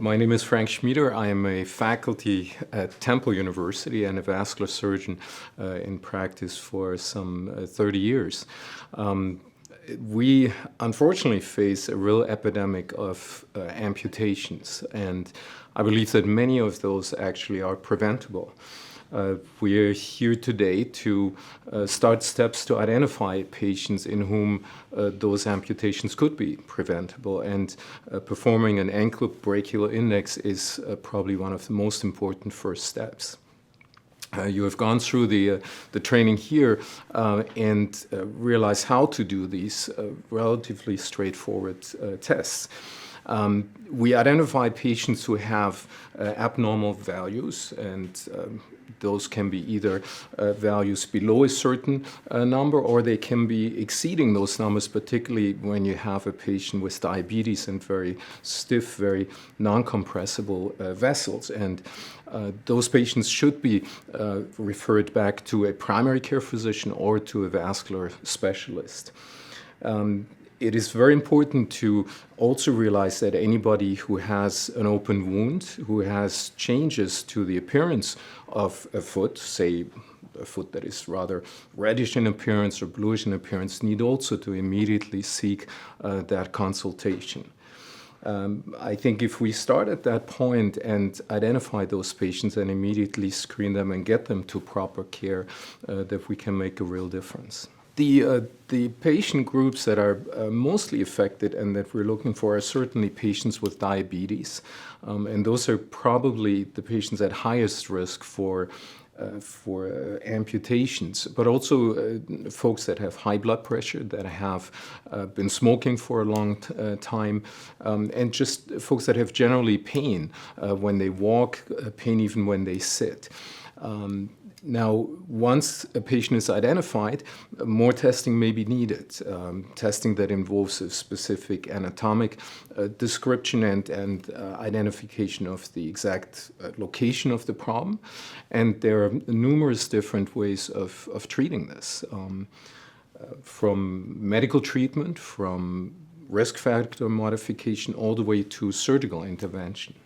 My name is Dr. Schmeider. I am a faculty at Temple University and a vascular surgeon in practice for some 30 years. We unfortunately face a real epidemic of amputations, and I believe that many of those actually are preventable. We are here today to start steps to identify patients in whom those amputations could be preventable, and performing an Ankle-Brachial Index is probably one of the most important first steps. You have gone through the training here and realize how to do these relatively straightforward tests. We identify patients who have abnormal values, and those can be either values below a certain number, or they can be exceeding those numbers, particularly when you have a patient with diabetes and very stiff, very non-compressible vessels. And those patients should be referred back to a primary care physician or to a vascular specialist. It is very important to also realize that anybody who has an open wound, who has changes to the appearance of a foot, say a foot that is rather reddish in appearance or bluish in appearance, need also to immediately seek that consultation. I think if we start at that point and identify those patients and immediately screen them and get them to proper care, that we can make a real difference. The patient groups that are mostly affected and that we're looking for are certainly patients with diabetes, and those are probably the patients at highest risk for amputations, but also folks that have high blood pressure, that have been smoking for a long time, and just folks that have generally pain when they walk, pain even when they sit. Now, once a patient is identified, more testing may be needed. Testing that involves a specific anatomic description and identification of the exact location of the problem. And there are numerous different ways of treating this, from medical treatment, from risk factor modification, all the way to surgical intervention.